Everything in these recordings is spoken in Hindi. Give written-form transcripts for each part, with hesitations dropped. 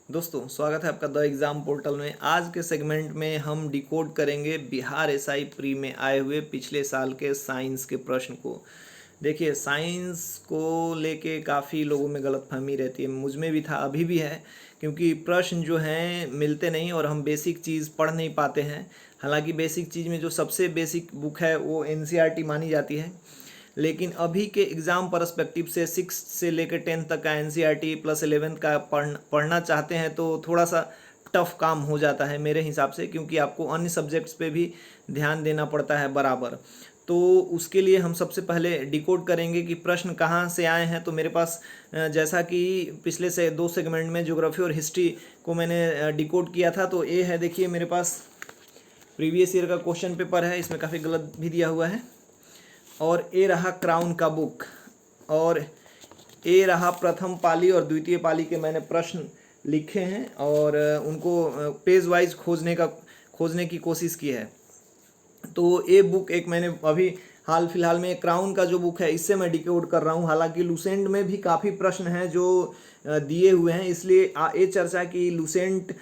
दोस्तों स्वागत है आपका द एग्ज़ाम पोर्टल में। आज के सेगमेंट में हम डिकोड करेंगे बिहार एसआई प्री में आए हुए पिछले साल के साइंस के प्रश्न को। देखिए, साइंस को लेके काफ़ी लोगों में गलतफहमी रहती है, मुझ में भी था, अभी भी है, क्योंकि प्रश्न जो हैं मिलते नहीं और हम बेसिक चीज़ पढ़ नहीं पाते हैं। हालांकि बेसिक चीज़ में जो सबसे बेसिक बुक है वो एनसीईआरटी मानी जाती है, लेकिन अभी के एग्ज़ाम पर्सपेक्टिव से 6 से लेकर 10 तक का एनसीईआरटी प्लस 11th का पढ़ना चाहते हैं तो थोड़ा सा टफ काम हो जाता है मेरे हिसाब से, क्योंकि आपको अन्य सब्जेक्ट्स पे भी ध्यान देना पड़ता है बराबर। तो उसके लिए हम सबसे पहले डिकोड करेंगे कि प्रश्न कहाँ से आए हैं। तो मेरे पास जैसा कि पिछले से 2 सेगमेंट में ज्योग्राफी और हिस्ट्री को मैंने डिकोड किया था, तो ये है, देखिए मेरे पास प्रीवियस ईयर का क्वेश्चन पेपर है, इसमें काफ़ी गलत भी दिया हुआ है। और ये रहा क्राउन का बुक, और ये रहा प्रथम पाली और द्वितीय पाली के मैंने प्रश्न लिखे हैं और उनको पेज वाइज खोजने की कोशिश की है। तो ये बुक एक मैंने अभी हाल फिलहाल में क्राउन का जो बुक है इससे मैं डिकोड कर रहा हूँ। हालांकि लुसेंट में भी काफ़ी प्रश्न हैं जो दिए हुए हैं, इसलिए ये चर्चा की लुसेंट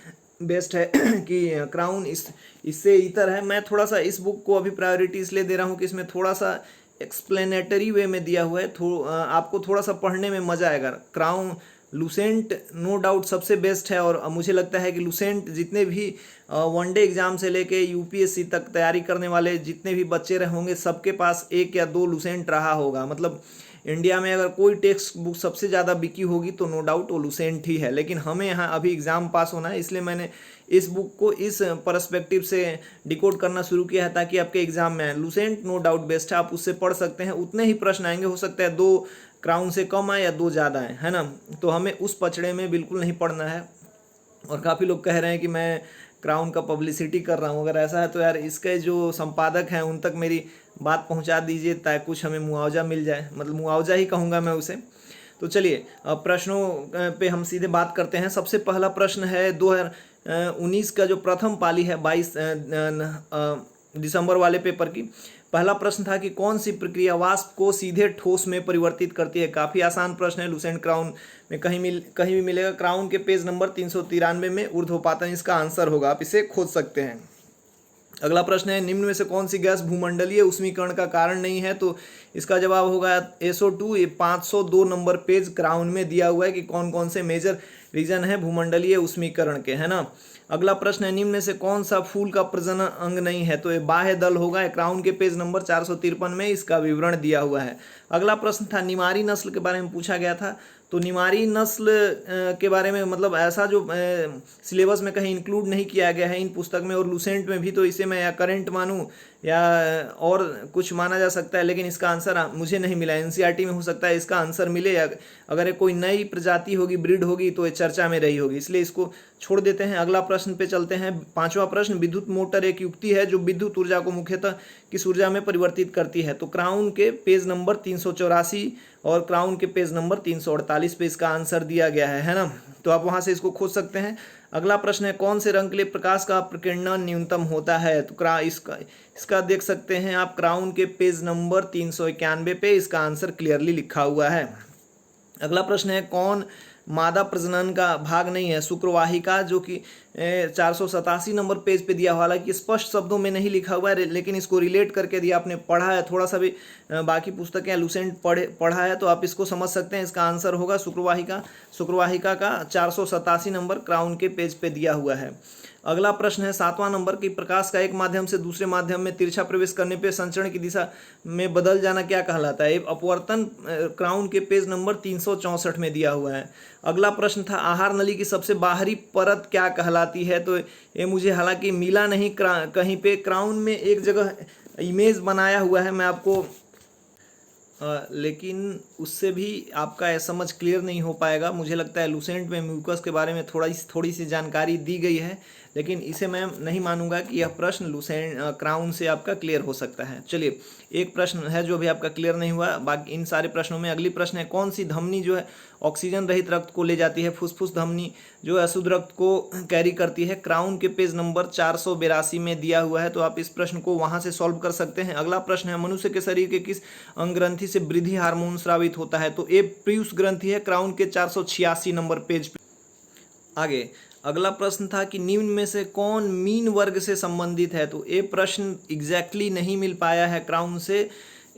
बेस्ट है कि क्राउन इससे इतर है। मैं थोड़ा सा इस बुक को अभी प्रायोरिटी इसलिए दे रहा हूँ कि इसमें थोड़ा सा एक्सप्लेनेटरी वे में दिया हुआ है, आपको थोड़ा सा पढ़ने में मज़ा आएगा। क्राउन लुसेंट नो डाउट सबसे बेस्ट है, और मुझे लगता है कि लुसेंट जितने भी वनडे एग्ज़ाम से लेके यूपीएससी तक तैयारी करने वाले जितने भी बच्चे रहे होंगे सबके पास 1 या 2 लुसेंट रहा होगा। मतलब इंडिया में अगर कोई टेक्स्ट बुक सबसे ज़्यादा बिकी होगी तो नो डाउट वो लुसेंट ही है। लेकिन हमें यहाँ अभी एग्ज़ाम पास होना है, इसलिए मैंने इस बुक को इस पर्सपेक्टिव से डिकोड करना शुरू किया है ताकि आपके एग्ज़ाम में आए। लुसेंट नो डाउट बेस्ट है, आप उससे पढ़ सकते हैं, उतने ही प्रश्न आएंगे, हो सकता है 2 क्राउन से कम आए या 2 ज़्यादा आए, है ना। तो हमें उस पचड़े में बिल्कुल नहीं पढ़ना है। और काफ़ी लोग कह रहे हैं कि मैं क्राउन का पब्लिसिटी कर रहा हूँ, अगर ऐसा है तो यार इसके जो संपादक हैं उन तक मेरी बात पहुँचा दीजिए ताकि कुछ हमें मुआवजा मिल जाए, मतलब मुआवजा ही कहूँगा मैं उसे। तो चलिए प्रश्नों पे हम सीधे बात करते हैं। सबसे पहला प्रश्न है 2019 का जो प्रथम पाली है 22 दिसंबर वाले पेपर की। पहला प्रश्न था कि कौन सी प्रक्रिया वाष्प को सीधे ठोस में परिवर्तित करती है। काफ़ी आसान प्रश्न है, लुसेंट क्राउन में कहीं भी मिलेगा। क्राउन के पेज नंबर 393 में ऊर्ध्वपातन इसका आंसर होगा, आप इसे खोज सकते हैं। अगला प्रश्न है, निम्न में से कौन सी गैस भूमंडलीय ऊष्मीकरण का कारण नहीं है। तो इसका जवाब होगा SO2। ये 502 नंबर पेज क्राउन में दिया हुआ है कि कौन कौन से मेजर रीजन है भूमंडलीय ऊष्मीकरण के, है ना। अगला प्रश्न है, निम्न में से कौन सा फूल का प्रजनन अंग नहीं है। तो ये बाह्य दल होगा, क्राउन के पेज नंबर 453 में इसका विवरण दिया हुआ है। अगला प्रश्न था निमारी नस्ल के बारे में पूछा गया था। तो निमारी नस्ल के बारे में मतलब ऐसा जो सिलेबस में कहीं इंक्लूड नहीं किया गया है इन पुस्तक में और लुसेंट में भी, तो इसे मैं या करंट मानूं या और कुछ माना जा सकता है, लेकिन इसका आंसर मुझे नहीं मिला। एनसीईआरटी में हो सकता है इसका आंसर मिले, या अगर कोई नई प्रजाति होगी, ब्रीड होगी, तो ये चर्चा में रही होगी, इसलिए इसको छोड़ देते हैं। अगला प्रश्न पे चलते हैं। 5वां प्रश्न, विद्युत मोटर एक युक्ति है जो विद्युत ऊर्जा को मुख्यतः किस ऊर्जा में परिवर्तित करती है। तो क्राउन के पेज नंबर 384 और क्राउन के पेज नंबर 348 पे इसका आंसर दिया गया है ना। तो आप वहां से इसको खोज सकते हैं। अगला प्रश्न है, कौन से रंग के लिए प्रकाश का प्रकीर्णन न्यूनतम होता है। तो इसका देख सकते हैं आप क्राउन के पेज नंबर 391 पे इसका आंसर क्लियरली लिखा हुआ है। अगला प्रश्न है, कौन मादा प्रजनन का भाग नहीं है। शुक्रवाहिका, जो कि 487 नंबर पेज पे दिया हुआ, हालांकि स्पष्ट शब्दों में नहीं लिखा हुआ है, लेकिन इसको रिलेट करके दिया, आपने पढ़ा है थोड़ा सा भी, बाकी पुस्तकें लुसेंट पढ़ा है तो आप इसको समझ सकते हैं। इसका आंसर होगा शुक्रवाहिका का 487 नंबर क्राउन के पेज पे दिया हुआ है। अगला प्रश्न है 7वां नंबर की, प्रकाश का एक माध्यम से दूसरे माध्यम में तिरछा प्रवेश करने पे संचरण की दिशा में बदल जाना क्या कहलाता है। अपवर्तन क्राउन के पेज नंबर 364 में दिया हुआ है। अगला प्रश्न था, आहार नली की सबसे बाहरी परत क्या कहलाती है। तो ये मुझे हालांकि मिला नहीं कहीं पे। क्राउन में एक जगह इमेज बनाया हुआ है, मैं आपको लेकिन उससे भी आपका यह समझ क्लियर नहीं हो पाएगा। मुझे लगता है लुसेंट में म्यूकस के बारे में थोड़ी सी जानकारी दी गई है, लेकिन इसे मैं नहीं मानूंगा कि यह प्रश्न लुसेंट क्राउन से आपका क्लियर हो सकता है। चलिए, एक प्रश्न है जो भी आपका क्लियर नहीं हुआ, बाकी इन सारे प्रश्नों में। अगली प्रश्न है, कौन सी धमनी जो है ऑक्सीजन रहित रक्त को ले जाती है। फुसफुस धमनी जो है अशुद्ध रक्त को कैरी करती है। क्राउन के पेज नंबर 482 में दिया हुआ है, तो आप इस प्रश्न को वहां से सॉल्व कर सकते हैं। अगला प्रश्न है, मनुष्य के शरीर के किस अंग ग्रंथि से वृद्धि हार्मोन स्रावित होता है। तो ये पीयूष ग्रंथि है, क्राउन के 486 नंबर पेज पे। आगे अगला प्रश्न था कि निम्न में से कौन मीन वर्ग से संबंधित है। तो ये प्रश्न एग्जैक्टली नहीं मिल पाया है क्राउन से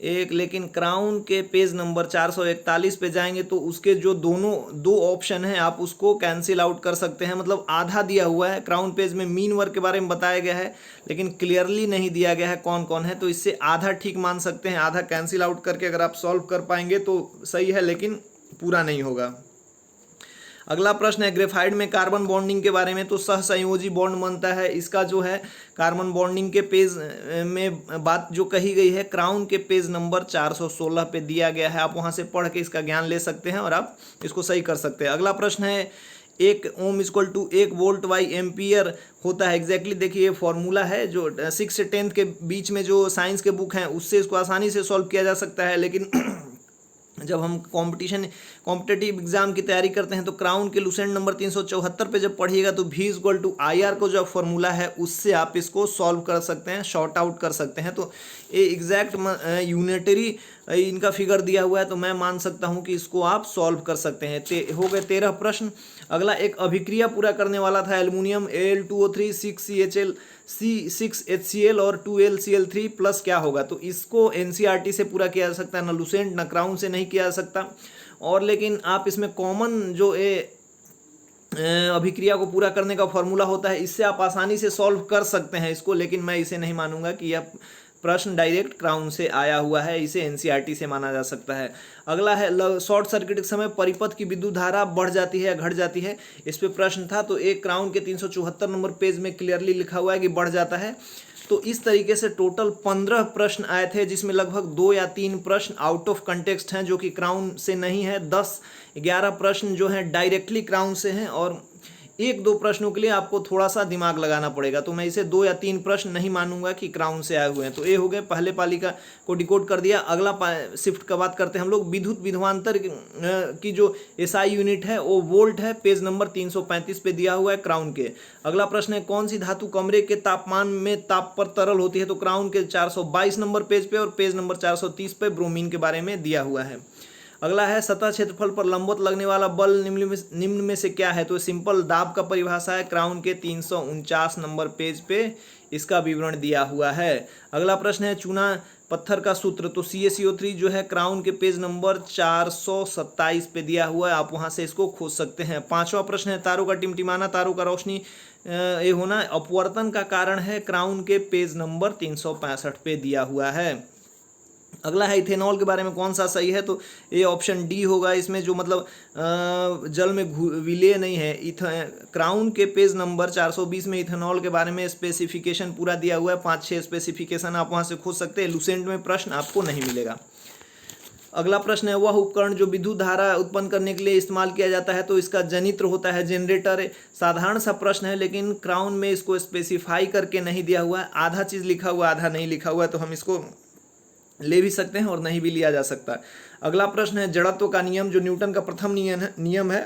एक, लेकिन क्राउन के पेज नंबर 441 पे जाएंगे तो उसके जो दो ऑप्शन हैं आप उसको कैंसिल आउट कर सकते हैं। मतलब आधा दिया हुआ है क्राउन पेज में, मीन वर्ग के बारे में बताया गया है लेकिन क्लियरली नहीं दिया गया है कौन कौन है, तो इससे आधा ठीक मान सकते हैं। आधा कैंसिल आउट करके अगर आप सॉल्व कर पाएंगे तो सही है, लेकिन पूरा नहीं होगा। अगला प्रश्न है ग्रेफाइट में कार्बन बॉन्डिंग के बारे में। तो सहसंयोजी बॉन्ड बनता है, इसका जो है कार्बन बॉन्डिंग के पेज में बात जो कही गई है क्राउन के पेज नंबर 416 पे दिया गया है। आप वहां से पढ़ के इसका ज्ञान ले सकते हैं और आप इसको सही कर सकते हैं। अगला प्रश्न है 1 ohm equal to 1 volt by ampere होता है एग्जैक्टली। देखिए ये फॉर्मूला है जो 6 से 10 के बीच में जो साइंस के बुक हैं उससे इसको आसानी से सॉल्व किया जा सकता है, लेकिन जब हम कॉम्पिटेटिव एग्जाम की तैयारी करते हैं तो क्राउन के लुसेंट नंबर 374 पे जब पढ़िएगा तो V इक्वल टू IR को जो फॉर्मूला है उससे आप इसको सॉल्व कर सकते हैं, शॉर्ट आउट कर सकते हैं। तो ये एग्जैक्ट यूनिटरी इनका फिगर दिया हुआ है तो मैं मान सकता हूं कि इसको आप सॉल्व कर सकते हैं। हो गए 13 प्रश्न। अगला एक अभिक्रिया पूरा करने वाला था एल्युमिनियम Al2O3 6CHL C6HCl और 2LCl3 प्लस क्या होगा। तो इसको NCERT से पूरा किया जा सकता है, ना लुसेंट ना क्राउन से नहीं किया जा सकता। और लेकिन आप इसमें कॉमन जो अभिक्रिया को पूरा करने का फॉर्मूला होता है इससे आप आसानी से सॉल्व कर सकते हैं इसको, लेकिन मैं इसे नहीं मानूंगा कि यह प्रश्न डायरेक्ट क्राउन से आया हुआ है, इसे NCERT से माना जा सकता है। अगला है शॉर्ट सर्किट के समय परिपथ की विद्युत धारा बढ़ जाती है या घट जाती है, इस पे प्रश्न था। तो एक क्राउन के 374 नंबर पेज में क्लियरली लिखा हुआ है कि बढ़ जाता है। तो इस तरीके से टोटल 15 प्रश्न आए थे जिसमें लगभग 2 या 3 प्रश्न आउट ऑफ कंटेक्स्ट हैं जो कि क्राउन से नहीं है। 10-11 प्रश्न जो हैं डायरेक्टली क्राउन से हैं और 1-2 प्रश्नों के लिए आपको थोड़ा सा दिमाग लगाना पड़ेगा। तो मैं इसे 2 या 3 प्रश्न नहीं मानूंगा कि क्राउन से आए हुए हैं। तो ये हो गए पहले पालिका को डिकोड कर दिया। अगला शिफ्ट का बात करते हैं हम लोग। विद्युत विभवांतर की जो SI यूनिट है वो वोल्ट है, पेज नंबर 335 पे दिया हुआ है क्राउन के। अगला प्रश्न है कौन सी धातु कमरे के तापमान में ताप पर तरल होती है। तो क्राउन के 422 नंबर पेज पे और पेज नंबर 430 पे ब्रोमीन के बारे में दिया हुआ है। अगला है सतह क्षेत्रफल पर लंबवत लगने वाला बल निम्न में से क्या है। तो सिंपल दाब का परिभाषा है, क्राउन के 349 नंबर पेज पे इसका विवरण दिया हुआ है। अगला प्रश्न है चूना पत्थर का सूत्र। तो CaCO3 जो है क्राउन के पेज नंबर 427 पे दिया हुआ है, आप वहां से इसको खोज सकते हैं। 5वां प्रश्न है तारों का टिमटिमाना, तारों का रोशनी ये होना अपवर्तन का कारण है, क्राउन के पेज नंबर 365 पे दिया हुआ है। अगला है इथेनॉल के बारे में कौन सा सही है। तो ये ऑप्शन डी होगा, इसमें जो मतलब जल में विलेय नहीं है। क्राउन के पेज नंबर 420 में इथेनॉल के बारे में स्पेसिफिकेशन पूरा दिया हुआ है, 5-6 स्पेसिफिकेशन आप वहां से खोज सकते हैं। लुसेंट में प्रश्न आपको नहीं मिलेगा। अगला प्रश्न है वह उपकरण जो विद्युत धारा उत्पन्न करने के लिए इस्तेमाल किया जाता है। तो इसका जनित्र होता है जनरेटर। साधारण सा प्रश्न है लेकिन क्राउन में इसको स्पेसिफाई करके नहीं दिया हुआ है, आधा चीज लिखा हुआ आधा नहीं लिखा हुआ है, तो हम इसको ले भी सकते हैं और नहीं भी लिया जा सकता। अगला प्रश्न है जड़त्व का नियम जो न्यूटन का प्रथम नियम है।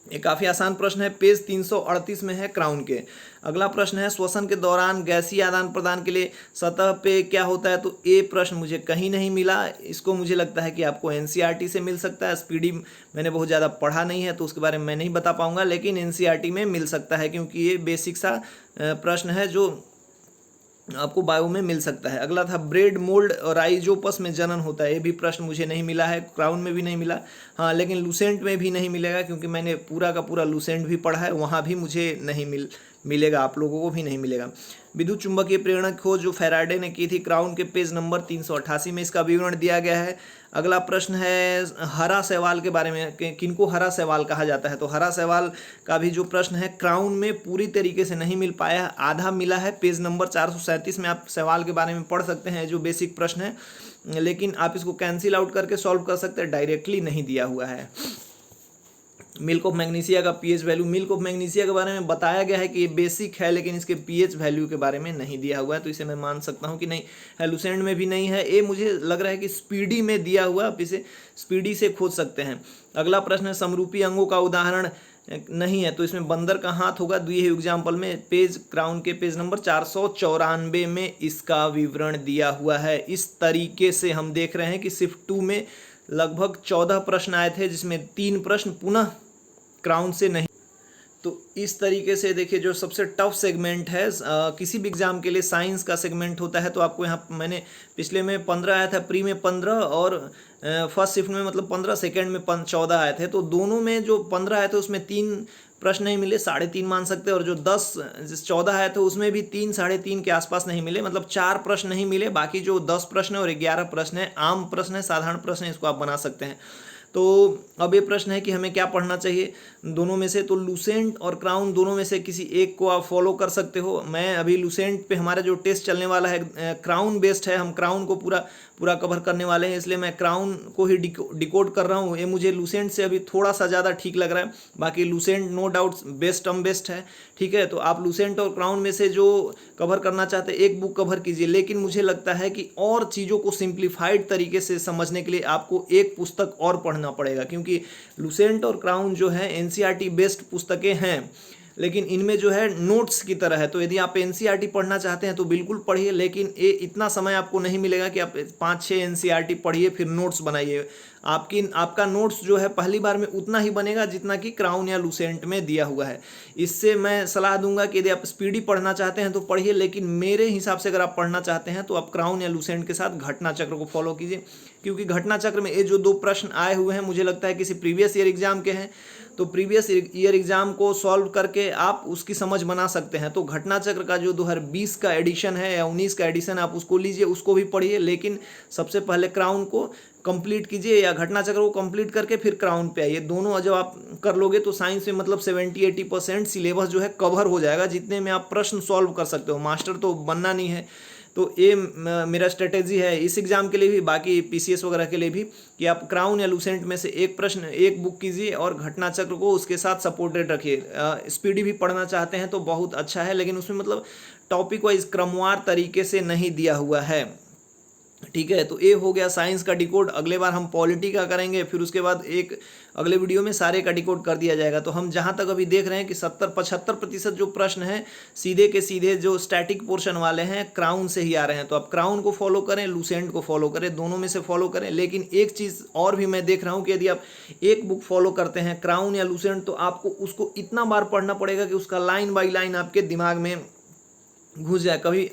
ये काफी आसान प्रश्न है, पेज 338 में है क्राउन के। अगला प्रश्न है श्वसन के दौरान गैसीय आदान प्रदान के लिए सतह पे क्या होता है। तो ये प्रश्न मुझे कहीं नहीं मिला, इसको मुझे लगता है कि आपको NCERT से मिल सकता है। स्पीडी मैंने बहुत ज़्यादा पढ़ा नहीं है तो उसके बारे में मैं नहीं बता पाऊंगा, लेकिन NCERT में मिल सकता है क्योंकि ये बेसिक सा प्रश्न है जो आपको बायो में मिल सकता है। अगला था ब्रेड मोल्ड और राइजोपस में जनन होता है, ये भी प्रश्न मुझे नहीं मिला है, क्राउन में भी नहीं मिला। हाँ लेकिन लुसेंट में भी नहीं मिलेगा क्योंकि मैंने पूरा का पूरा लुसेंट भी पढ़ा है, वहाँ भी मुझे नहीं मिलेगा, आप लोगों को भी नहीं मिलेगा। विद्युत चुंबकीय प्रेरण खोज जो फैराडे ने की थी, क्राउन के पेज नंबर 388 में इसका विवरण दिया गया है। अगला प्रश्न है हरा शैवाल के बारे में, किनको हरा शैवाल कहा जाता है। तो हरा शैवाल का भी जो प्रश्न है क्राउन में पूरी तरीके से नहीं मिल पाया, आधा मिला है। पेज नंबर 437 में आप शैवाल के बारे में पढ़ सकते हैं जो बेसिक प्रश्न है, लेकिन आप इसको कैंसिल आउट करके सॉल्व कर सकते हैं, डायरेक्टली नहीं दिया हुआ है। मिल्क ऑफ मैग्नीशिया का pH value, milk of magnesia के बारे में बताया गया है कि ये बेसिक है लेकिन इसके pH वैल्यू के बारे में नहीं दिया हुआ है, तो इसे मैं मान सकता हूँ कि नहीं है। लुसेंट में भी नहीं है, ये मुझे लग रहा है कि स्पीडी में दिया हुआ, आप इसे स्पीडी से खोज सकते हैं। अगला प्रश्न है समरूपी अंगों का उदाहरण नहीं है। तो इसमें बंदर का हाथ होगा द्वितीय एग्जाम्पल में, पेज क्राउन के पेज नंबर 494 में इसका विवरण दिया हुआ है। इस तरीके से हम देख रहे हैं कि शिफ्ट 2 में लगभग 14 प्रश्न आए थे जिसमें 3 प्रश्न पुनः क्राउन से नहीं तो इस तरीके से देखिए जो सबसे टफ सेगमेंट है किसी भी एग्जाम के लिए साइंस का सेगमेंट होता है। तो आपको यहाँ मैंने पिछले में 15 आया था, प्री में 15 और फर्स्ट शिफ्ट में मतलब 15, सेकेंड में 14 आए थे। तो दोनों में जो 15 आए थे उसमें 3 प्रश्न नहीं मिले, 3.5 मान सकते, और जो 14 आए थे उसमें भी 3, 3.5 के आसपास नहीं मिले, मतलब 4 प्रश्न नहीं मिले। बाकी जो 10 प्रश्न है और 11 प्रश्न है आम प्रश्न है, साधारण प्रश्न है, इसको आप बना सकते हैं। तो अब ये प्रश्न है कि हमें क्या पढ़ना चाहिए दोनों में से। तो लूसेंट और क्राउन दोनों में से किसी एक को आप फॉलो कर सकते हो। मैं अभी लूसेंट पे हमारा जो टेस्ट चलने वाला है क्राउन बेस्ड है, हम क्राउन को पूरा कवर करने वाले हैं, इसलिए मैं क्राउन को ही डिकोड कर रहा हूँ। ये मुझे लूसेंट से अभी थोड़ा सा ज़्यादा ठीक लग रहा है। बाकी लूसेंट नो डाउट बेस्ट है, ठीक है। तो आप लूसेंट और क्राउन में से जो कवर करना चाहते हैं एक बुक कवर कीजिए, लेकिन मुझे लगता है कि और चीज़ों को सिंप्लीफाइड तरीके से समझने के लिए आपको एक पुस्तक और पढ़ना पड़ेगा, क्योंकि लूसेंट और क्राउन जो है एनसीईआरटी बेस्ड पुस्तकें हैं, लेकिन इनमें जो है नोट्स की तरह है। तो यदि आप एनसीईआरटी पढ़ना चाहते हैं तो बिल्कुल पढ़िए, लेकिन ये इतना समय आपको नहीं मिलेगा कि आप 5-6 एनसीईआरटी पढ़िए फिर नोट्स बनाइए। आपका नोट्स जो है पहली बार में उतना ही बनेगा जितना कि क्राउन या लूसेंट में दिया हुआ है। इससे मैं सलाह दूंगा कि यदि आप स्पीडी पढ़ना चाहते हैं तो पढ़िए, लेकिन मेरे हिसाब से अगर आप पढ़ना चाहते हैं तो आप क्राउन या लूसेंट के साथ घटना चक्र को फॉलो कीजिए, क्योंकि घटना चक्र में ये जो 2 प्रश्न आए हुए हैं मुझे लगता है किसी प्रीवियस ईयर एग्जाम के हैं। तो प्रीवियस ईयर एग्जाम को सॉल्व करके आप उसकी समझ बना सकते हैं। तो घटना चक्र का जो 2020 का एडिशन है या 19 का एडिशन आप उसको लीजिए, उसको भी पढ़िए, लेकिन सबसे पहले क्राउन को कंप्लीट कीजिए या घटना चक्र को कंप्लीट करके फिर क्राउन पे आइए। दोनों जब आप कर लोगे तो साइंस में मतलब 70-80% सिलेबस जो है कवर हो जाएगा, जितने में आप प्रश्न सॉल्व कर सकते हो। मास्टर तो बनना नहीं है। तो ये मेरा स्ट्रेटेजी है इस एग्ज़ाम के लिए भी, बाकी पीसीएस वगैरह के लिए भी, कि आप क्राउन या लूसेंट में से एक प्रश्न एक बुक कीजिए और घटना चक्र को उसके साथ सपोर्टेड रखिए। स्पीडी भी पढ़ना चाहते हैं तो बहुत अच्छा है, लेकिन उसमें मतलब टॉपिक वाइज क्रमवार तरीके से नहीं दिया हुआ है, ठीक है। तो ये हो गया साइंस का डिकोड। अगले बार हम पॉलिटी का करेंगे, फिर उसके बाद एक अगले वीडियो में सारे का डिकोड कर दिया जाएगा। तो हम जहाँ तक अभी देख रहे हैं कि 70-75% जो प्रश्न हैं सीधे के सीधे जो स्टैटिक पोर्शन वाले हैं क्राउन से ही आ रहे हैं। तो आप क्राउन को फॉलो करें, लूसेंट को फॉलो करें, दोनों में से फॉलो करें। लेकिन एक चीज़ और भी मैं देख रहा हूँ कि यदि आप एक बुक फॉलो करते हैं क्राउन या लूसेंट, तो आपको उसको इतना बार पढ़ना पड़ेगा कि उसका लाइन बाई लाइन आपके दिमाग में घुस जाए। कभी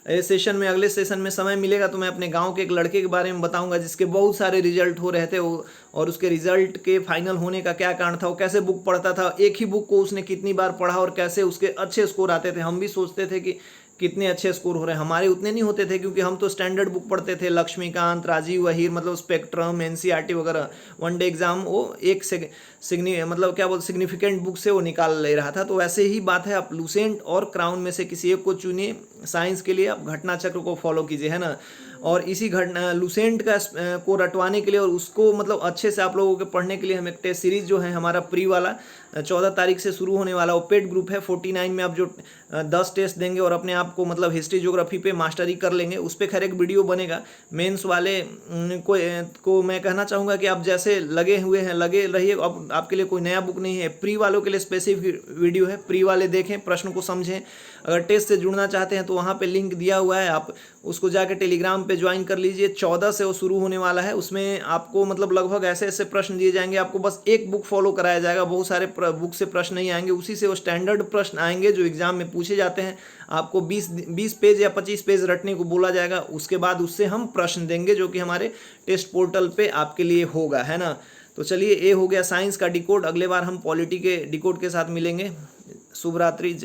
सेशन में, अगले सेशन में समय मिलेगा तो मैं अपने गांव के एक लड़के के बारे में बताऊंगा जिसके बहुत सारे रिजल्ट हो रहे थे, और उसके रिजल्ट के फाइनल होने का क्या कारण था, वो कैसे बुक पढ़ता था, एक ही बुक को उसने कितनी बार पढ़ा और कैसे उसके अच्छे स्कोर आते थे। हम भी सोचते थे कि कितने अच्छे स्कोर हो रहे हैं, हमारे उतने नहीं होते थे क्योंकि हम तो स्टैंडर्ड बुक पढ़ते थे, लक्ष्मीकांत, राजीव वहीर, मतलब स्पेक्ट्रम, एनसीईआरटी वगैरह। वनडे एग्जाम वो एक सिग्निफिकेंट बुक से वो निकाल ले रहा था। तो वैसे ही बात है, आप लूसेंट और क्राउन में से किसी एक को चुनिए साइंस के लिए, आप घटना चक्र को फॉलो कीजिए, है ना। और इसी लूसेंट का को रटवाने के लिए और उसको मतलब अच्छे से आप लोगों के पढ़ने के लिए हम एक टेस्ट सीरीज जो है हमारा प्री वाला 14 तारीख से शुरू होने वाला, वो पेड ग्रुप है 49 में। आप जो 10 टेस्ट देंगे और अपने आप को मतलब हिस्ट्री ज्योग्राफी पे मास्टरी कर लेंगे, उस पर खैर एक वीडियो बनेगा। मेंस वाले को मैं कहना चाहूँगा कि आप जैसे लगे हुए हैं लगे रहिए। अब आपके लिए कोई नया बुक नहीं है, प्री वालों के लिए स्पेसिफिक वीडियो है, प्री वाले देखें, प्रश्न को समझें। अगर टेस्ट से जुड़ना चाहते हैं तो वहाँ पे लिंक दिया हुआ है, आप उसको जाके टेलीग्राम पे ज्वाइन कर लीजिए। 14 से वो शुरू होने वाला है। उसमें आपको मतलब लगभग ऐसे ऐसे प्रश्न दिए जाएंगे, आपको बस एक बुक फॉलो कराया जाएगा, बहुत सारे बुक से प्रश्न नहीं आएंगे, उसी से वो स्टैंडर्ड प्रश्न आएंगे जो एग्जाम में पूछे जाते हैं। आपको 20 पेज या 25 पेज रटने को बोला जाएगा, उसके बाद उससे हम प्रश्न देंगे जो कि हमारे टेस्ट पोर्टल पे आपके लिए होगा, है ना। तो चलिए, ये हो गया साइंस का डिकोड। अगले बार हम पॉलिटी के डिकोड के साथ मिलेंगे। शुभ रात्रि। जय